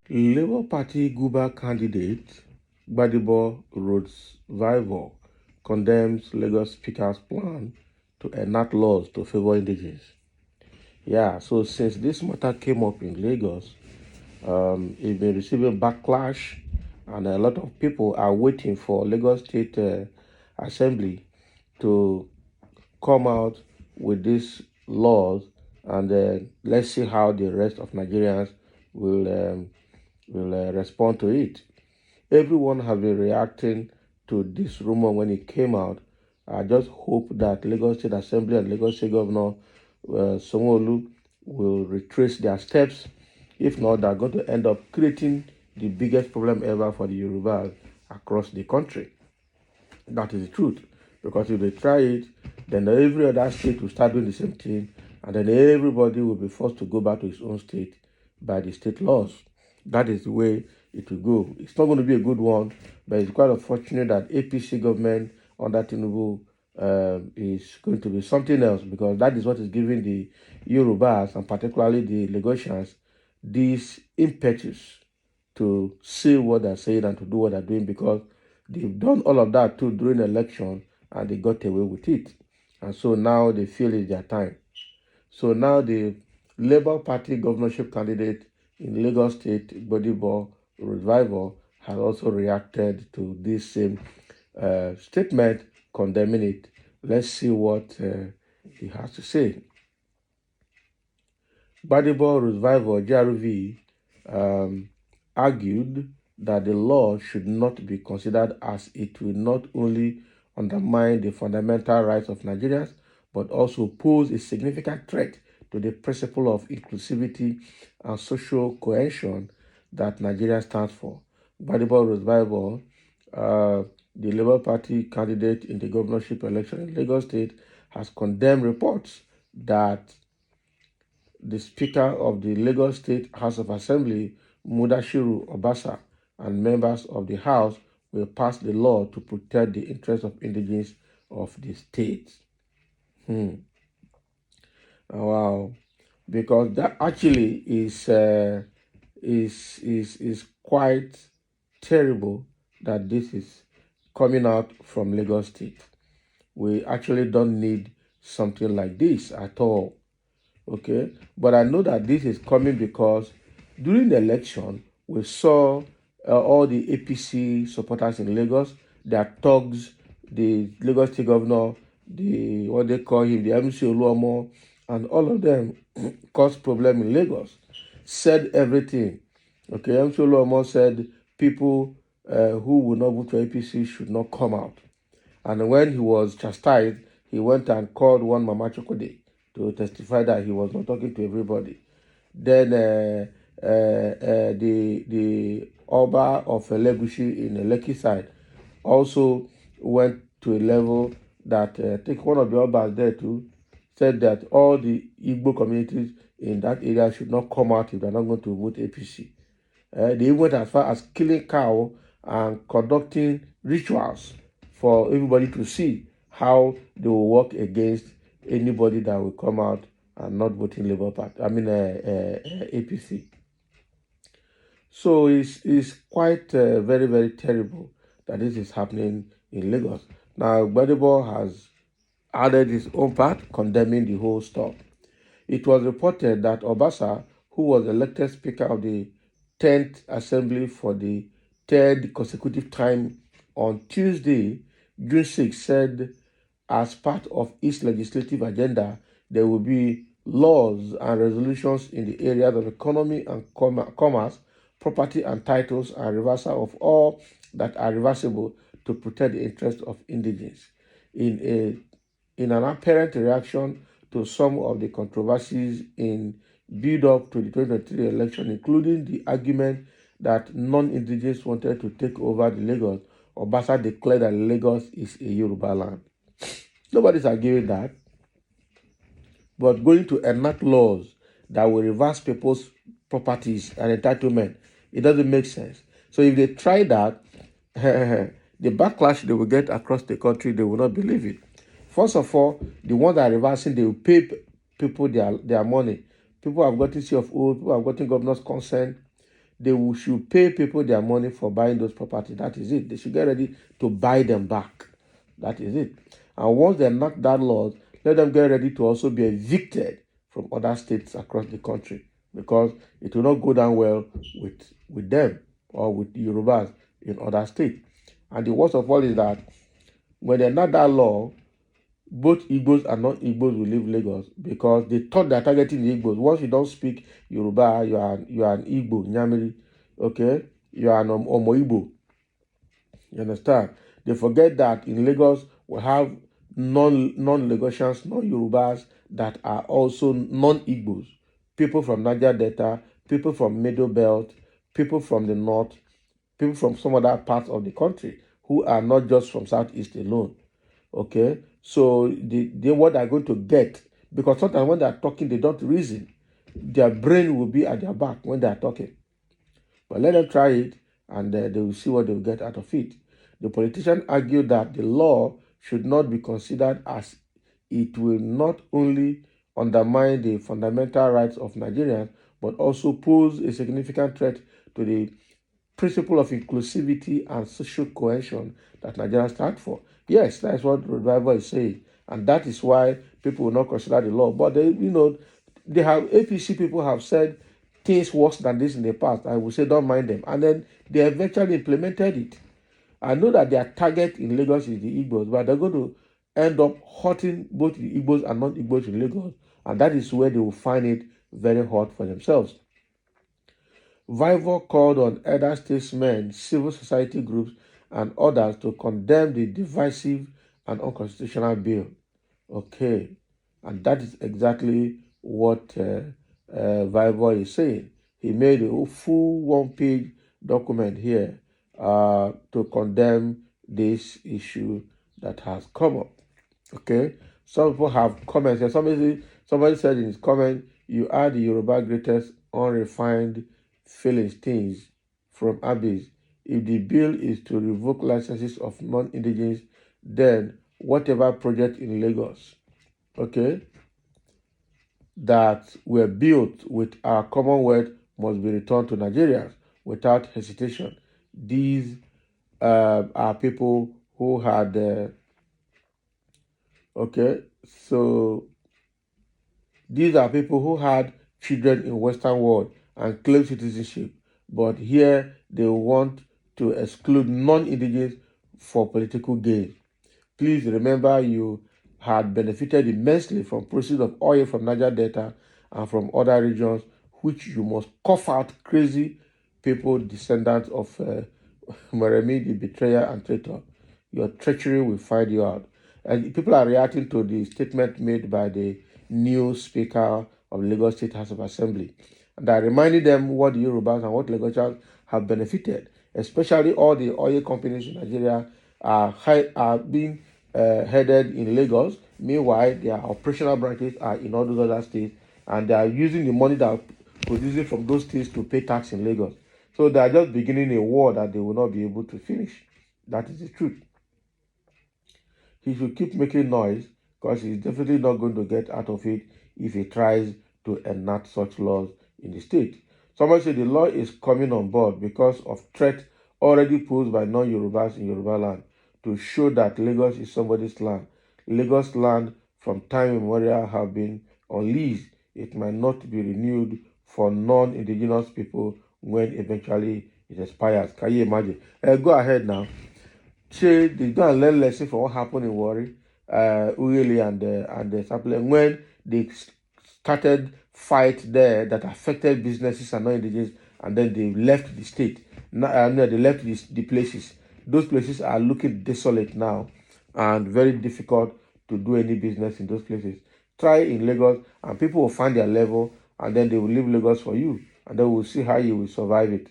Labour Party Guba candidate Gbadebo Rodsvival condemns Lagos Speaker's plan to enact laws to favor indigenous. Yeah, so since this matter came up in Lagos, it's been receiving backlash, and a lot of people are waiting for Lagos State Assembly to come out with these laws, and let's see how the rest of Nigerians will respond to it. Everyone has been reacting to this rumor when it came out. I just hope that Lagos State Assembly and Lagos State Governor Sanwo-Olu will retrace their steps. If not, they're going to end up creating the biggest problem ever for the Yorubas across the country. That is the truth. Because if they try it, then every other state will start doing the same thing, and then everybody will be forced to go back to his own state by the state laws. That is the way it will go. It's not going to be a good one, but it's quite unfortunate that APC government under Tinubu is going to be something else, because that is what is giving the Yorubas, and particularly the Lagosians, this impetus to say what they're saying and to do what they're doing, because they've done all of that too during the election and they got away with it. And so now they feel it's their time. So now the Labour Party governorship candidate in Lagos State, Gbadebo Rodsvival, has also reacted to this same statement, condemning it. Let's see what he has to say. Gbadebo Rodsvival, GRV, argued that the law should not be considered, as it will not only undermine the fundamental rights of Nigerians, but also pose a significant threat to the principle of inclusivity and social cohesion that Nigeria stands for. Gbadebo Rodsvival, the Labour Party candidate in the governorship election in Lagos State, has condemned reports that the Speaker of the Lagos State House of Assembly, Mudashiru Obasa, and members of the House will pass the law to protect the interests of indigenes of the state. Wow, because that actually is quite terrible that this is coming out from Lagos State. We actually don't need something like this at all. Okay, but I know that this is coming because during the election, we saw all the APC supporters in Lagos, their thugs, the Lagos State Governor, what they call him, the MC Oluomo, and all of them caused problem in Lagos, said everything. Okay, MC Oluomo said people who will not vote for APC should not come out. And when he was chastised, he went and called one Mama Chokode to testify that he was not talking to everybody. Then the Oba of Elegushi in the Lekki side also went to a level that I think one of the Obas there too said that all the Igbo communities in that area should not come out if they're not going to vote APC. They even went as far as killing cow and conducting rituals for everybody to see how they will work against anybody that will come out and not voting Labour Party, APC. So it's quite very, very terrible that this is happening in Lagos. Now, Gbadebo has added his own part, condemning the whole stuff. It was reported that Obasa, who was elected Speaker of the 10th Assembly for the third consecutive time on Tuesday, June 6, said as part of its legislative agenda, there will be laws and resolutions in the areas of economy and commerce, property and titles, and reversal of all that are reversible to protect the interests of indigenes. In an apparent reaction to some of the controversies in build-up to the 2023 election, including the argument that non-indigenes wanted to take over the Lagos, Obasa declared that Lagos is a Yoruba land. Nobody's arguing that. But going to enact laws that will reverse people's properties and entitlement, it doesn't make sense. So if they try that, the backlash they will get across the country, they will not believe it. First of all, the ones that are reversing, they will pay people their money. People have gotten CFO, people have gotten governor's consent. Should pay people their money for buying those properties. That is it. They should get ready to buy them back. That is it. And once they enact that law, let them get ready to also be evicted from other states across the country, because it will not go down well with them or with the Yorubas in other states. And the worst of all is that when they enact that law, both Igbos and non-Igbos will leave Lagos, because they thought they're targeting the Igbos. Once you don't speak Yoruba, you are an Igbo, Nyamiri, okay? You are an Omo Igbo. You understand? They forget that in Lagos we have non-Lagosians, non-Yorubas that are also non-Igbos. People from Niger Delta, people from Middle Belt, people from the north, people from some other parts of the country who are not just from Southeast alone. Okay? So they what they're going to get, because sometimes when they're talking, they don't reason. Their brain will be at their back when they're talking. But let them try it, and they will see what they will get out of it. The politician argued that the law should not be considered, as it will not only undermine the fundamental rights of Nigerians, but also pose a significant threat to the principle of inclusivity and social cohesion that Nigerians stand for. Yes, that's what Revival is saying, and that is why people will not consider the law. But they have APC people have said things worse than this in the past. I will say don't mind them, and then they eventually implemented it. I know that their target in Lagos is the Igbos, but they're going to end up hurting both the Igbos and non-Igbos in Lagos, and that is where they will find it very hard for themselves. Vivor called on elder statesmen, civil society groups, and others to condemn the divisive and unconstitutional bill. Okay, and that is exactly what Vivor is saying. He made a full one-page document here to condemn this issue that has come up. Okay, some people have comments here. Somebody said in his comment, "You are the Yoruba greatest unrefined Philistines from Abyss. If the bill is to revoke licenses of non-indigenous, then whatever project in Lagos, okay, that were built with our commonwealth must be returned to Nigerians without hesitation." These are people who had, okay, so these are people who had children in Western world and claim citizenship, but here they want to exclude non-indigenous for political gain. Please remember, you had benefited immensely from proceeds of oil from Niger Delta and from other regions, which you must cough out crazy people, descendants of Moremi, the betrayer and traitor. Your treachery will find you out. And people are reacting to the statement made by the new Speaker of Lagos State House of Assembly. And I reminded them what the Yorubas and what Lagosians have benefited, especially all the oil companies in Nigeria are being headed in Lagos. Meanwhile, their operational branches are in all those other states, and they are using the money that are producing from those states to pay tax in Lagos. So they are just beginning a war that they will not be able to finish. That is the truth. He should keep making noise, because he's definitely not going to get out of it if he tries to enact such laws in the state. Somebody said the law is coming on board because of threat already posed by non-Yorubas in Yoruba land to show that Lagos is somebody's land. Lagos land from time immemorial have been on lease. It might not be renewed for non-indigenous people when eventually it expires. Can you imagine? Go ahead now. They go and learn lesson from what happened in Warri, Uyeli and the Sapling, when they started fight there that affected businesses and non-indigenous, and then they left the state. No, they left the places. Those places are looking desolate now and very difficult to do any business in those places. Try in Lagos, and people will find their level, and then they will leave Lagos for you, and then we'll see how you will survive it.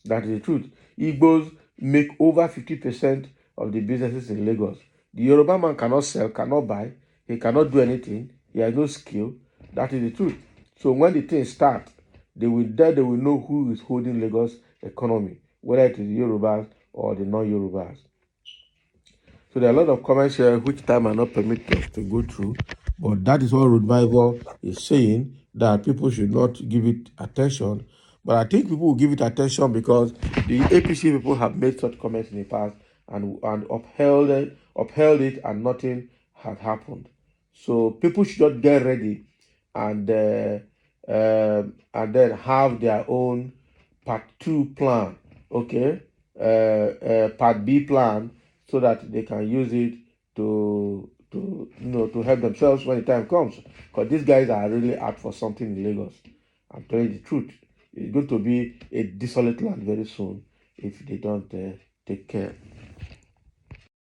That is the truth. Igbos make over 50% of the businesses in Lagos. The Yoruba man cannot sell, cannot buy, he cannot do anything, he has no skill. That is the truth. So when the things start, they will know who is holding Lagos economy, whether it is the Yorubas or the non-Yorubas. So there are a lot of comments here which time are not permitted us to go through. But that is what Revival is saying, that people should not give it attention. But I think people will give it attention because the APC people have made such comments in the past and upheld it, and nothing had happened. So people should not get ready and and then have their own part 2 plan, okay, part B plan, so that they can use it to help themselves when the time comes. Because these guys are really out for something in Lagos. I'm telling you the truth. It's going to be a desolate land very soon if they don't take care.